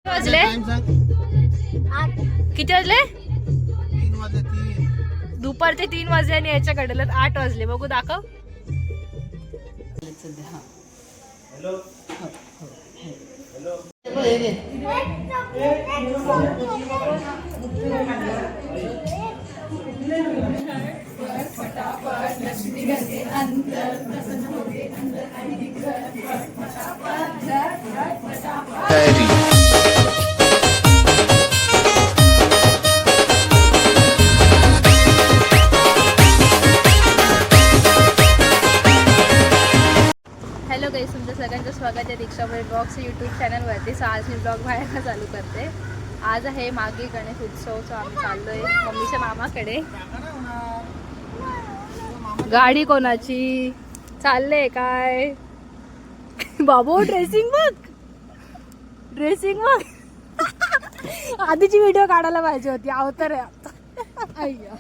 वाजले? किती वाजले? दुपारचे 3 वाजले आणि याच्या घड्याळात 8 वाजले. बघू दाखव. हॅलो गाईस, तुमचं सगळ्यांचं स्वागत आहे दीक्षाबाई ब्लॉग्स यूट्यूब चॅनलवरती. सो आज मी ब्लॉग बाहेर चालू करते. आज आहे मागे गणेश उत्सव. सो आम्ही चाललोय मम्मीच्या मामाकडे. गाडी कोणाची चालले काय? बाबू ड्रेसिंग बघ, ड्रेसिंग बघ. आधीची व्हिडिओ काढायला पाहिजे होती. अवतार अय्या,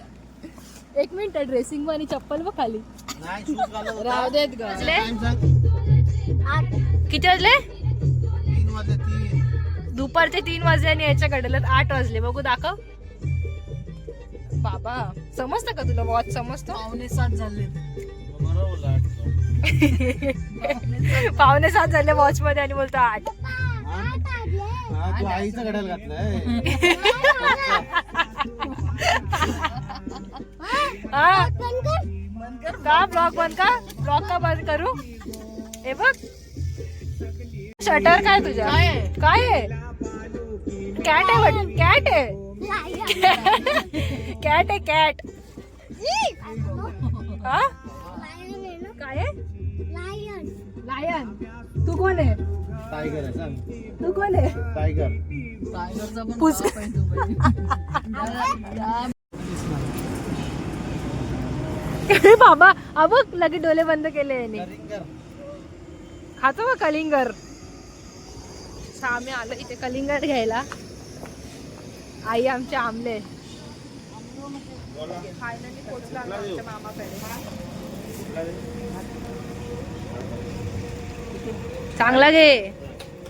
1 मिनिट. ड्रेसिंग आणि चप्पल बघ खाली. राहू देत ग. किती वाजले? दुपारचे 3 वाजले आणि याच्या घड्याळात 8 वाजले. बघू दाखव. बाबा समजतं का तुला? वॉच समजतो? 7:15 झाले. 7:15 झाले वॉच मध्ये आणि बोलतो 8. तू आईचं घड्याळ घातलंय. का ब्लॉग बंद का? ब्लॉग का बंद करू? हे बघ शटर काय तुझ्या? काय आहे? कॅट आहे. बट कॅट आहे. कॅट आहे कॅट. हा काय आहे? लायन. तू कोण आहे? टायगर आहे. सांग तू कोण आहे? टायगर. पुस. बाबा बघ लगे डोले बंद केले याने. खातो का कलिंगर? आम्ही आलो इथे कलिंगर घ्यायला. आई आमचे आंबले. फायनली पोचला आमच्या मामाकडे. चांगला घे.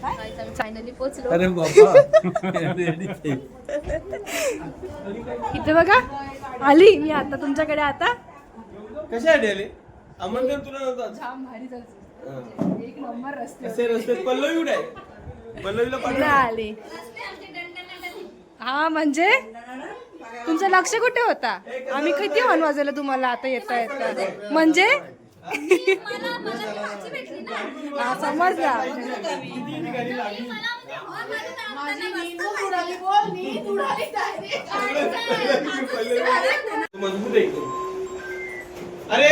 फायनली पोचलो. अरे बाबा. इथे बघा आली मी आता तुमच्याकडे. आता कशा आले? आमंत्रण तुला नव्हतं. जाम भारी जायचं. एक नंबर रस्ते असे रस्ते. पल्लवी कुठे आहे? पल्लवीला पाठव. आली. हा म्हणजे तुमचं लक्ष कुठे होता? आम्ही किती हॉर्न वाजवलं तुम्हाला आता येता येता. म्हणजे हा समजला. मजबूत आहे. अरे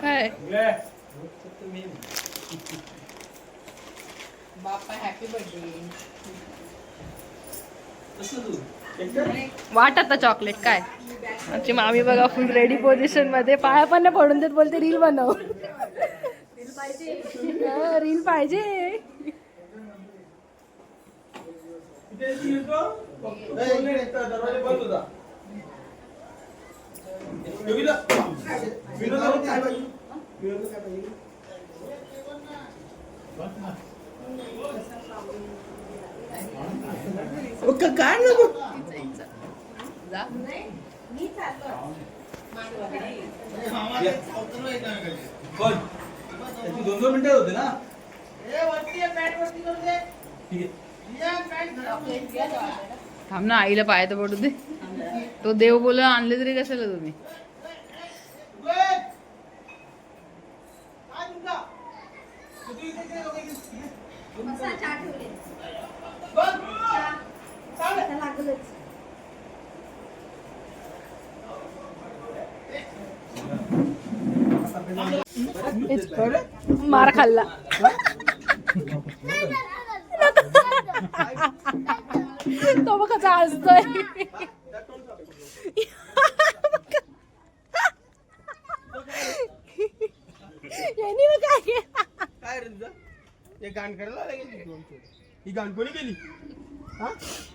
काय बाप्पा हॅपी बर्थडे. वाट आता चॉकलेट. काय आमची मामी बघा फुल रेडी पोझिशन मध्ये. पाया पण नाही पडून देत. बोलते रील बनव. रील पाहिजे. दरवाजा बंद होता. काय नको. दोन 2 मिनिटं होते ना. थांब ना, आईला पायात पडू दे. तो देव बोल आणले तरी कशाला तुम्ही? मार खाल्ला. तो बघ कसा हसतोय. यांनी मग काय केलं? काय रे तुझं? हे गाण करायला लागेल. ही गाण कोणी केली? हा?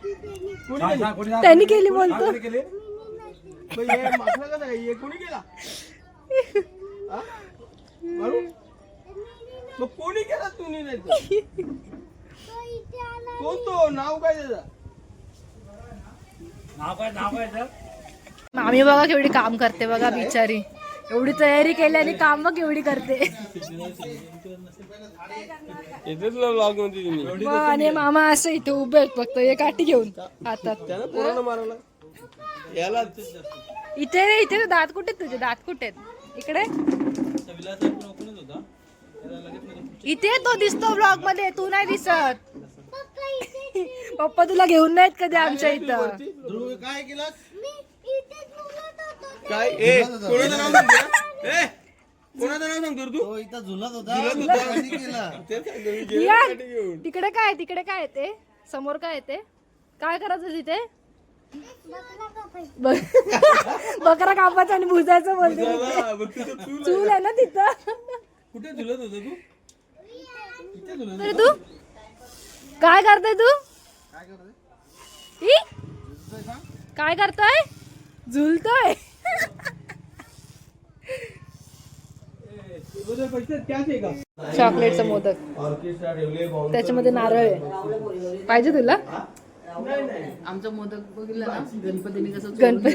कोणी केली? त्यांनी केली बोलतो. कोणी केली? हे मागचं कसं काय? हे कोणी केला? हा? मारू? कोणी नाही तो. कोण तो नाव काय त्याचं मामी बघा केवढी काम करते बघा बिचारी. एवढी तयारी केली आणि काम बघ केवढी करते. येतेच ब्लॉग मध्ये तुम्ही मग आणि मामा असं इथे उभे आहेत फक्त एक काठी घेऊन हातात. त्यानं पोरांना मारला याला इथे रे इथे दात कुठे तुझे दात कुठे आहेत इकडे इथे तो दिसतो ब्लॉग मध्ये तू नाही दिसत. पप्पा तुला घेऊन नाहीत कधी आमच्या इथं. काय केलं काय ए कोणाचं नाव सांगतो ए कोणाचं नाव सांगतो रे तू इथं झुलत होता तेच सांगतो मी. रियान, तिकडे काय ते समोर काय ते काय करायचं तिथे बकरा कापायचा आणि भुजायचं बोलते. चला, बघ तुझं चूल चूल आहे ना तिथं. कुठे झुलत होता तू इथे झुलत अरे तू काय करतोय तू ही? काय करतोय झुलतोय. चॉकलेटचा मोदक ऑर्केस्ट्रा ठेवले त्याच्यामध्ये नारळ आहे. पाहिजे तुला आमचं मोदक बघितलं ना गणपतीने कसं गणपती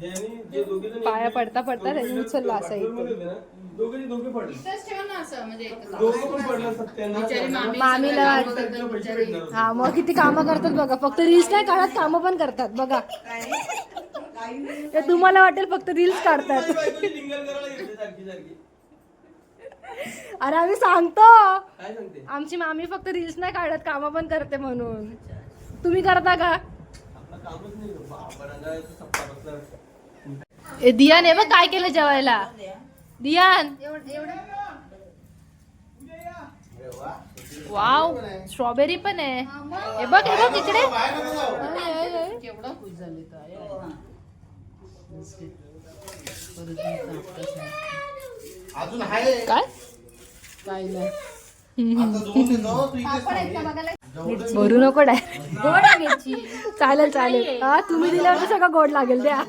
जे दोघे जण पाया पडता पडता त्याने उचलला असा इथे. दोघे पडले ठेवा ना असं म्हणजे दोघं पण पडलं सत्यानं बिचारी मामी मामीला वाटतं हा मग किती कामं करतात बघा. फक्त रील्स नाही काढत कामं पण करतात बघा. ते तुम्हाला वाटेल फक्त रील्स काढतात. लिंगल करायला घेतले सारखी अरे आम्ही सांगतो काय सांगते आमची मामी फक्त रील्स नाही काढत कामं पण करते म्हणून. तुम्ही करता का आपलं कामच नाही बाबा रंगायचं सप्पा बसला. ए दियान हे बघ काय केलं जेवायला. दियान वाव स्ट्रॉबेरी पण आहे. हे बघ इकडे केवढा खुश झाले अजून आहे काय काय नाही आता झोपून येतो, तू इथेच थांब. भरू नको डायरेक्ट. चालेल हा तुम्ही दिल्यावर तर सगळं गोड लागेल द्या.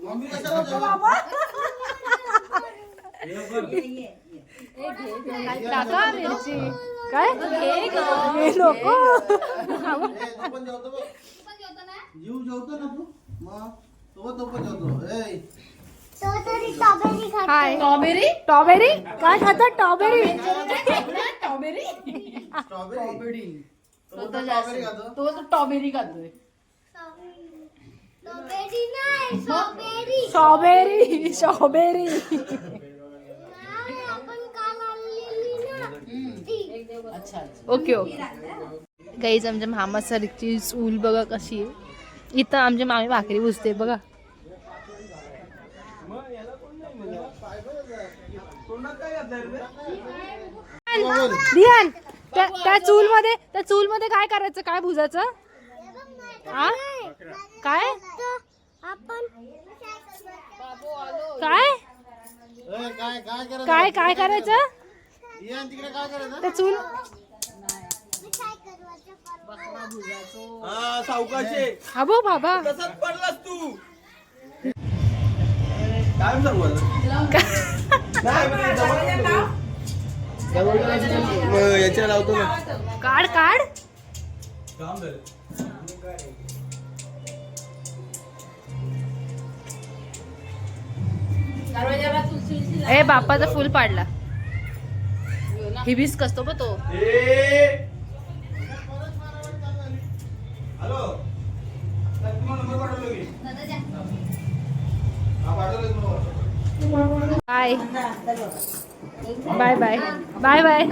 मम्मी कशाला टाका मिरची काय हे नको. तो पण जेवतो बघ. जीव जेवतो ना तू मग तो पण जेवतो. ए हाय स्ट्रॉबेरी काय खातात स्ट्रॉबेरी. स्ट्रॉबेरी तो तर स्ट्रॉबेरी खातो. तो तर स्ट्रॉबेरी खातोय स्ट्रॉबेरी अच्छा ओके गाईज आमच्या मामासारखी चूल बघा कशी आहे. इथं आमच्या मामी भाकरी बुजते बघा. दियान त्या चूल मध्ये काय करायचं काय भुजायचं हा काय काय काय काय करायचं तिकडे काय करायचं? त्या चूल हा सावकाशे अबो बाबा तसाच पडलास तू काय सांगू याच्या लावतो ना काढ काम झालं ए बाप्पाचा फुल पाडला. हिबिस्कस असतो बघ तो. हॅलो तुम्हाला नंबर पाठवलो की हा पाठवलं बाय बाय बाय बाय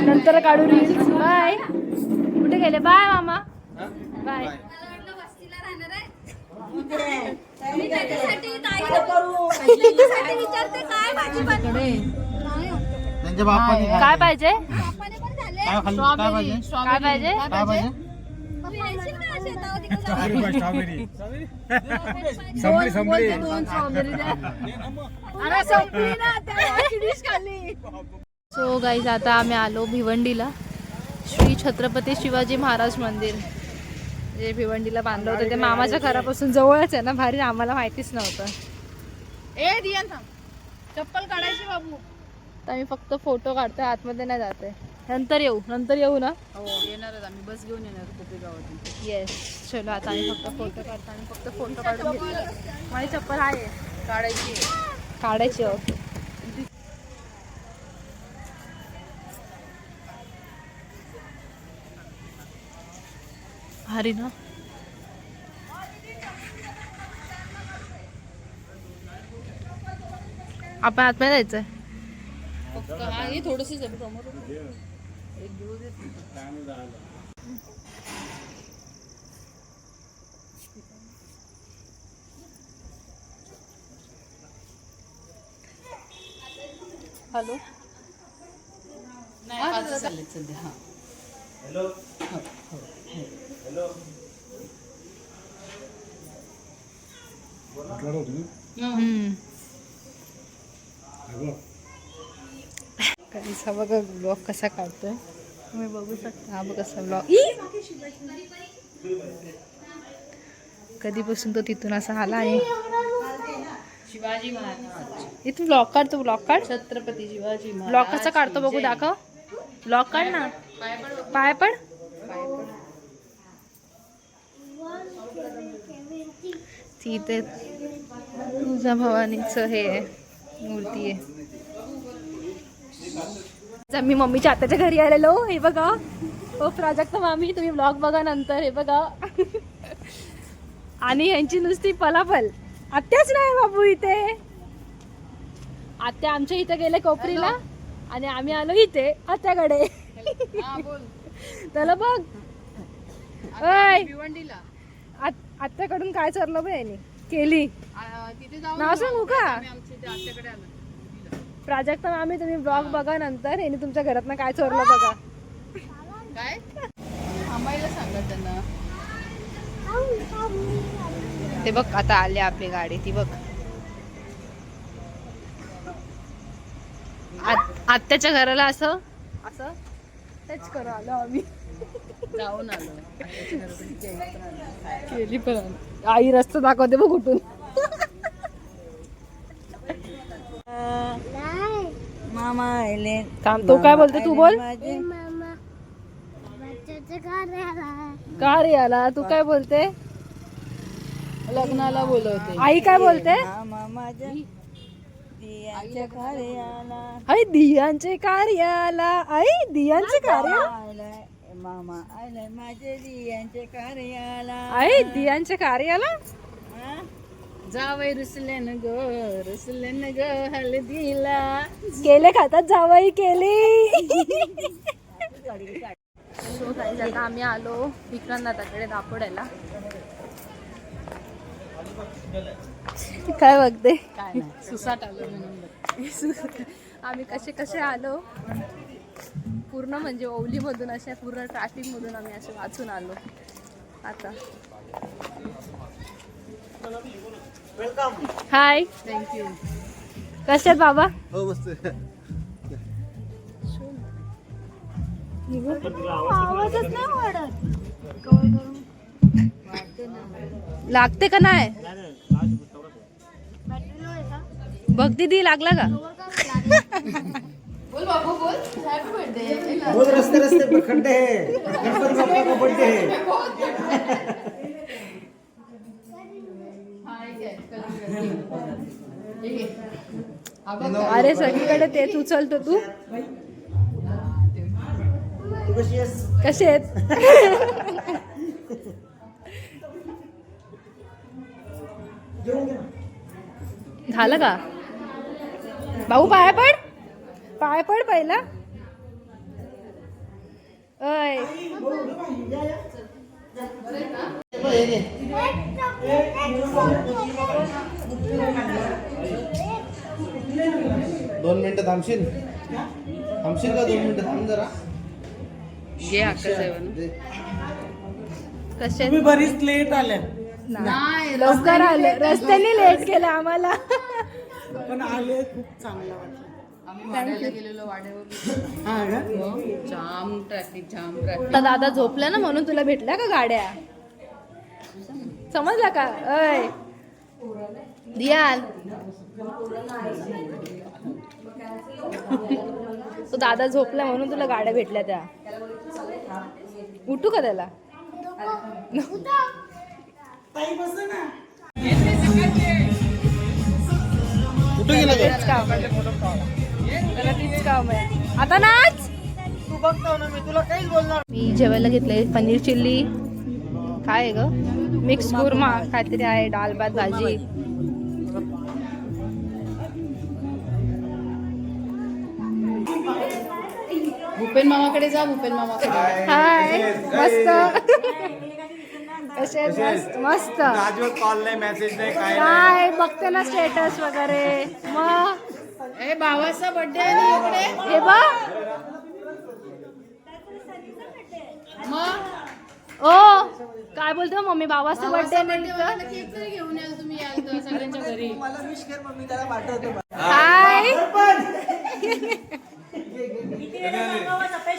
नंतर काढू रील्स. बाय कुठे गेले बाय मामा बाय. त्यांच्या बापाने काय पाहिजे काय खाल्लं? काय पाहिजे? काय पाहिजे काय पाहिजे? सो गाईज आता आम्ही आलो भिवंडीला श्री छत्रपती शिवाजी महाराज मंदिर. जे भिवंडीला बांधलं होतं ते मामाच्या घरापासून जवळच आहे ना भारी. आम्हाला माहितीच नव्हतं. ए दियान थांब चप्पल काढायची बाबू तर आम्ही फक्त फोटो काढतोय, आतमध्ये नाही जाते. नंतर येऊ ना. हो येणारच आम्ही, बस घेऊन येणार कोपी गावातून. येस चलो, आता आम्ही फक्त फोटो काढतो. आम्ही फक्त फोटो काढून घेतो. माझी चप्पल आहे काढायची. ओके भारी ना. आपण आतमध्ये जायचंय. हा हे थोडंसं समोर हॅलो नाही पाच चालले सध्या. हा हॅलो हा बघा ब्लॉग कसा काढतोय तुम्ही बघू शकता. हा बघ कसा ब्लॉग. कधीपासून तो तिथून असा आला आहे. शिवाजी महाराज, इथून ब्लॉग काढतो. ब्लॉग काढ. छत्रपती शिवाजी महाराज. ब्लॉग कसा काढतो बघू, दाखव. ब्लॉग काढ ना. पाय पड. तिथे तुझ्या भवानीचं हे मूर्ती आहे. मी मम्मीच्या आत्याच्या घरी आलेलो. हे बघा हो प्राजक्त मामी, तुम्ही ब्लॉग बघा नंतर. हे बघा आणि यांची नुसती पलापल. आत्याच नाही बाबू इथे. आत्या आमच्या इथे गेले कोपरीला आणि आम्ही आलो इथे आत्याकडे. त्याला बघ भिवंडीला आत्याकडून काय चाललं बे यांनी केली. तिथे जाऊन नाव सांगू का? आमच्याकडे आलो. प्राजक्त मामी तुम्ही ब्लॉग बघा नंतर. यांनी तुमच्या घरातनं काय चोरलं बघा. काय थांबायला सांगा त्यांना. ते बघ आता आले आपली गाडी. ती बघ आत्याच्या घराला असं असं तेच करू आलो आम्ही. जाऊन आलो. केली पण आलो. आई रस्ता दाखवते बघ कुठून. मामा आले. थांब, तो काय बोलते तू बोल. का रे आला तू काय बोलते. लग्नाला बोलवते. आई काय बोलते. मामा माझ्या दियांच्या घरी आला. आई दियांचे कार्याला. आई दियांचे कार्य. आलाय मामा आलाय माझ्या दियांच्या घरी आला. आई दियांचे कार्याला. जावई रुसलेन ग हळदीला. केले खातात जावई केली. सो काही आता आम्ही आलो विक्रांत दादाकडे दापोड्याला. काय बघते. काय नाही सुसाट आलो म्हणून. आम्ही कसे कसे आलो पूर्ण म्हणजे ओवलीमधून अशा पूर्ण ट्रॅफिकमधून आम्ही असे वाचून आलो. आता हाय थँक्यू. कसे आहेत बाबा. हो मस्त. आवाजच नाही वाढत. लागते का नाही बघ दीदी. लागला का. बोल बाबू बोल. Happy birthday. रोज रस्ते रस्ते पर खड्डे है. गणपति बाप्पा का बर्थडे है. अरे सगळीकडे तेच उचलतो तू. तू कशी आहेस. कसे आहेत. झालं का भाऊ. पाय पड. पाय पड पहिला. अय 2 मिनिटं थांबशील. थांबशील का 2 मिनिटं. थांब जरा. घे हक्क जेवण. कसे तुम्ही बरीच लेट आल्या. नाही लवकर आले. रस्त्याने लेट केलं आम्हाला. पण आले खूप चांगलं वाटलं. आम्ही वाड्याला गेलेलो. वाड्यावर हा का. जाम ट्रॅफिक. आता दादा झोपला ना म्हणून तुला भेटल्या का गाड्या. समजला का. अय दियाल तो दादा झोपला म्हणून तुला गाड्या भेटल्या त्या. उठू का त्याला? कुठे गेला ग? तेच काम आहे. त्याला तीच काम आहे. आता नाच. तू बघतो ना, मी तुला काहीच बोलणार. मी जेवायला घेतलंय पनीर चिल्ली, काय आहे ग, मिक्स कुर्मा काहीतरी आहे, डाल भात भाजी. भूपेन मामाकडे जा, भूपेन मामाकडे. हाय, मस्त. कसे आहेत? मस्त मस्त. आजवर कॉल नाही, मेसेज नाही, काय काय बघते ना स्टेटस वगैरे. मग ए भावाचा बर्थडे आहे इकडे. हे बघ. मग ओ काय बोलतो मम्मी, बाबाचा बर्थडे नाही का? केक तरी घेऊन याल तुम्ही, याल तर सगळ्यांच्या घरी. मला विश कर मम्मी, त्याला पाठवतो. हाय.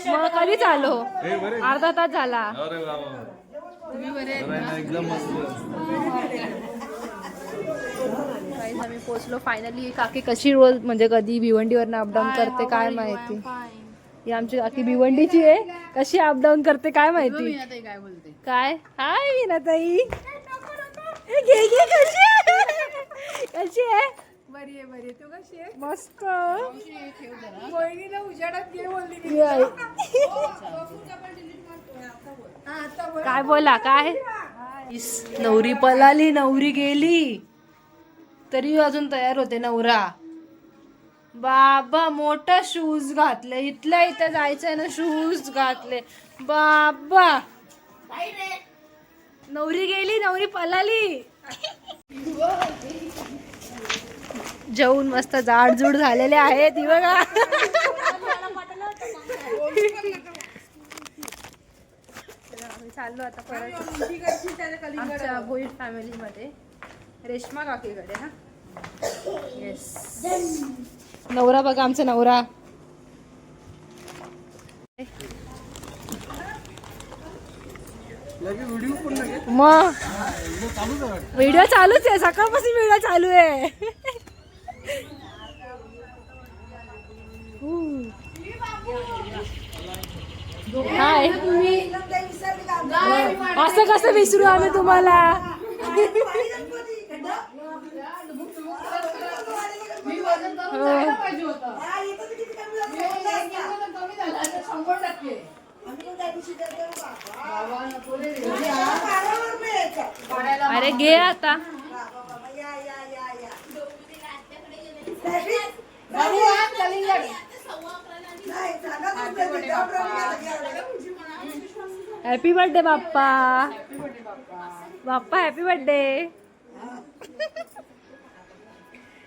मग कधी चालू? अर्धा तास झाला. तुम्ही बरे आहेत ना? Guys, आम्ही पोहोचलो फायनली. काकी कशी रोज म्हणजे कधी भिवंडीवरनं अपडाऊन करते काय माहिती. ही आमची काकी भिवंडीची आहे, कशी अपडाऊन करते काय माहिती. मीनाताई काय बोलते? काय हाय मीनाताई. घे घे. कशी आहे? कशी आहे? बरी आहे, बरी आहे. तू कशी आहे? मस्त. ठेव जरा. बहिणीला उजाडात घे बोलली. काय बोला काय? नवरी पळाली, नवरी गेली तरी अजून तयार होते नवरा. बाबा मोठा शूज घातले, इथल्या इथं जायचंय ना, शूज घातले. बाबा नवरी गेली, नवरी पळाली. जेवून मस्त जाडजूड झालेले आहेत ही बघा. आम्ही चाललो आता परत आमच्या भोईर फॅमिलीमध्ये, रेश्मा काकीकडे. हा येस. नवरा बघा आमचा नवरा. मग व्हिडिओ चालूच आहे, सकाळपासून व्हिडिओ चालू आहे. हाय. असं कसं विसरू आम्ही तुम्हाला. अरे घे आता. हॅपी बर्थडे बाप्पा. बाप्पा हॅपी बर्थडे.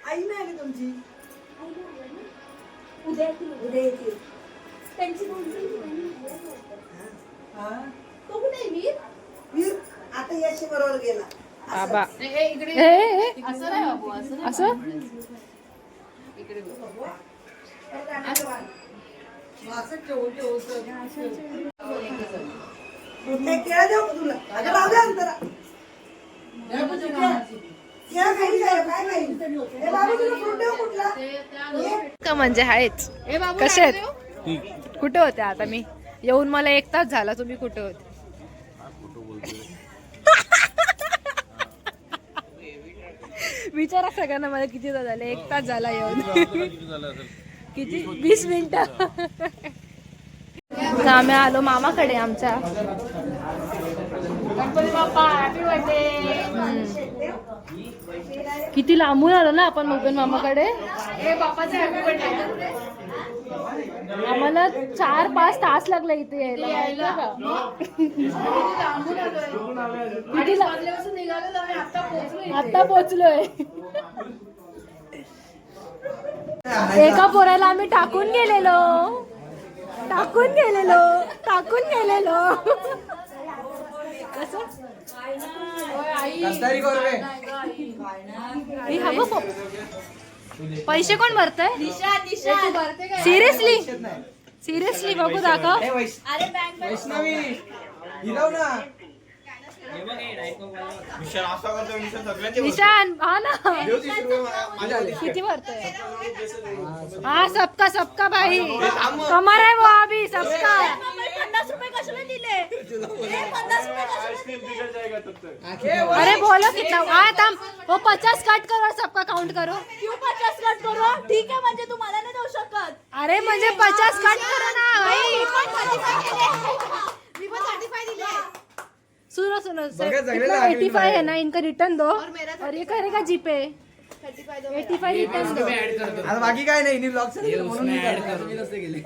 आई नाही आली तुमची. आता याशी बरोबर गेला. बाबा इकडे हे असं नाही बाबू, असं नाही. असं इकडे बघ. केळा देऊ का तुला? अगं बाबा अंतरा. केळा खाईल काय? काय खाईल? ए बाबा तुला फ्रूट देऊ कुठला? का म्हणजे आहेच. ए बाबू कसे आहेत? कुठे होते आता? मी येऊन मला 1 तास झाला, तुम्ही कुठे होते? विचारा सगळ्यांना मला किती तास झाले. 1 तास झाला येऊन. किती? 20 मिनिटं. आम्ही आलो मामाकडे आमच्या. Ganpati Bappa happy birthday. किती लांबून आलो ना आपण भूपेन मामाकडे. बाप्पाचा हॅपी बर्थडे. आम्हाला 4-5 तास लागला इथे यायला. किती निघालो आम्ही, आता पोहोचलो. आता पोहोचलोय. एका पोराला आम्ही टाकून गेलेलो. पैसे कोण भरतय? सिरियसली बघू दाखव. विशाल असा करतो विशाल सगळ्यांचे निशान हा ना देव 30 रुपये माझ्या किती भरतोय हा सबका सबका भाई कमर है वो अभी सबका 50 रुपये कशाला दिले 50 रुपये आइसक्रीम बिगड़ जाएगा तब तक अरे बोलो कितना हाँ तम वो 50 कट करो और सबका काउंट करो क्यों 50 कट करो ठीक आहे म्हणजे तुम्हाला नाही देऊ शकत अरे म्हणजे 50 कट करो ना भाई मी पण 35 दिले सुनो सुनो कितना 85 है ना इनका रिटर्न दो और ये करेगा जीपे 85 रिटर्न दो आता बाकी काय नाही इनी ब्लॉग म्हणून मी ऍड करतो मी नसते गेले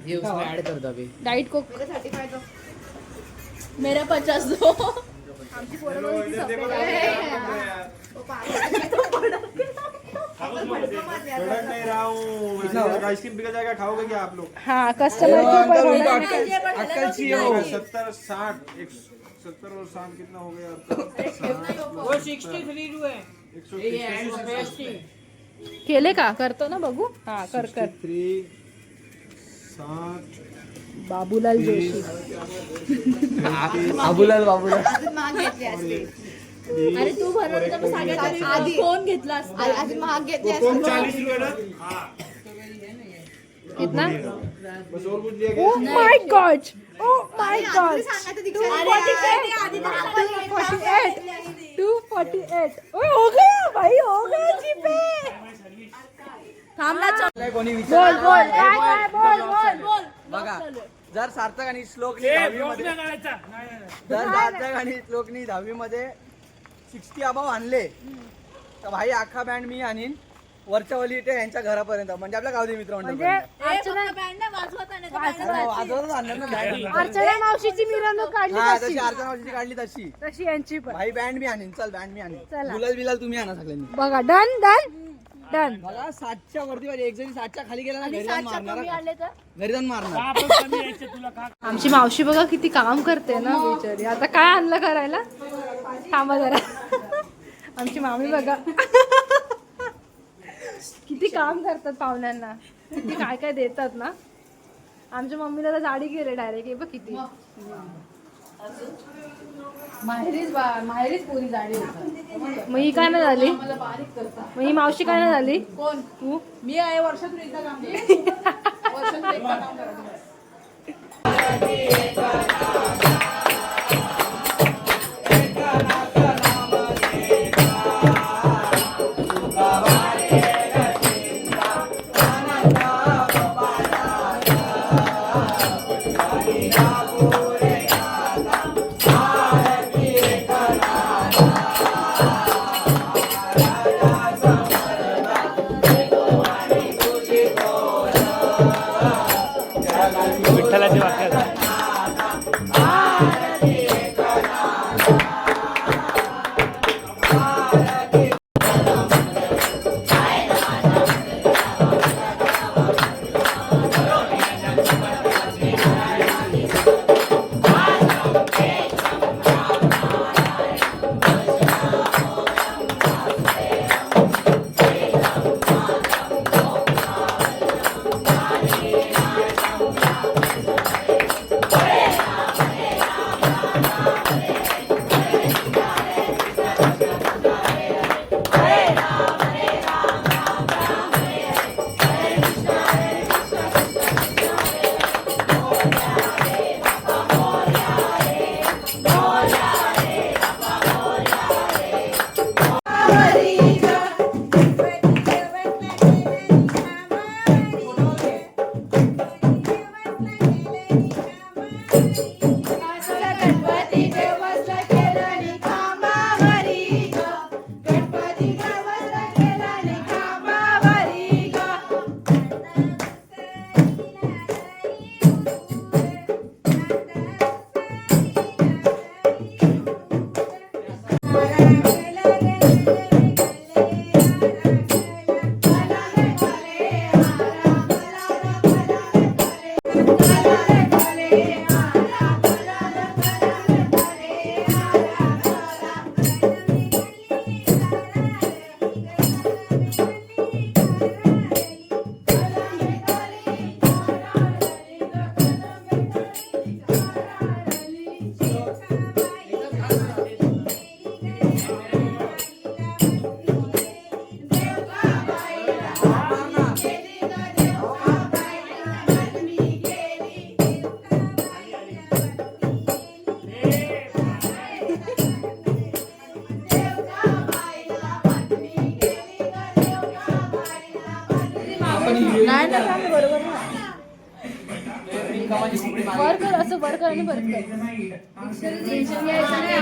ये उसमें ऐड कर दो अभी डाइट को मेरा 50 दो प्रोडक्ट नहीं रहा हूँ आइसक्रीम बिगड़ जाएगा खाओगे क्या आप लोग हाँ कस्टमर के ऊपर अक्कल चाहिए 70 60 70 और 60 कितना हो गया वो 63 रुपए 183 केले का करतो ना बघू हाँ कर कर 60 बाबूलाल जोशी बाबूलाल अरे तू भरवलं तर मग सगळ्यात आधी फोन घेतला असता आधी महाग घेतले कौन 40 रुपए ना कितना बस और कुछ दिया oh my God oh my God 248 ओए हो गया भाई हो गया जीपे थांबला चल कोणी बोल बोल काय काय बोल बोल बोल बघा जर सार्थक आणि श्लोकनी 10वी मध्ये जर सार्थक आणि श्लोकनी 10वी मध्ये 60 अबाव आणले तर भाई अख्खा बँड मी आणीन वरच्या वली ते यांच्या घरापर्यंत म्हणजे आपल्या गावठी मित्र म्हणजे अर्चना बँड नाही वाजवत आणि वाजवतच आणणार ना बँड अर्चना मावशीची मिरवणूक काढली हा तशी तशी अर्चना मावशीची काढली तशी तशी यांची पण भाई बँड मी आणीन चल बँड मी आणीन चला. गुलाल बिलाल तुम्ही आणा सगळ्यांनी बघा डन डन डन मला 7च्या वरती पाहिजे एक जरी 7च्या खाली गेला ना घरी जाऊन मारणार हा. आले तर घरी जाऊन मारणार आमची मावशी बघा किती काम करते ना बिचारी आता काय आणलं करायला थांबा जरा आमची मामी बघा किती काम करतात पाहुण्यांना किती काय काय देतात ना आमच्या मम्मीला तर साडी गेले डायरेक्ट बघ किती माहेरीच पुरी जाडी होतात मग ही काय नाही झाली मला बारीक करता मग ही मावशी काय नाही झाली कोण तू मी आहे वर्षातून एकदा काम करते वर्षातून एकदा काम करायचं विठ्ठलाची वाक्य नाही नाही नाही, बरोबर नाही. वर कर असं वर कर आणि परत कर. टेन्शन घ्यायचं नाही.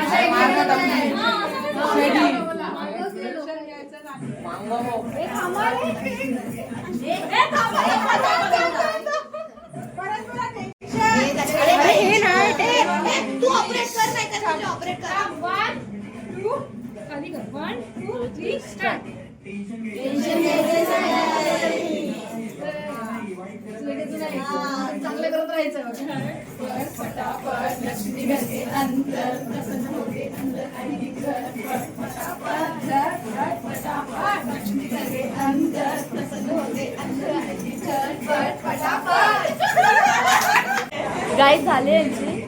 हे नाही तू ऑपरेट कर नाही तर ऑपरेट कर. 1 2 खाली कर 1 2 3 स्टार्ट. चांगलं करत राहायचं. गाय झाली यांची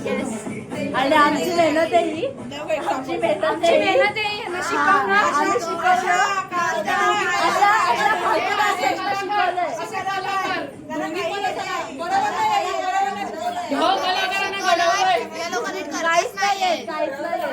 Yes. आणि आमची मेहनत आहे ही. आमची मेहनत आहे यांना शिकवणार. आम्ही शिकवलं. अशा फालतू डान्सला शिकवलंय. काहीच नाहीये.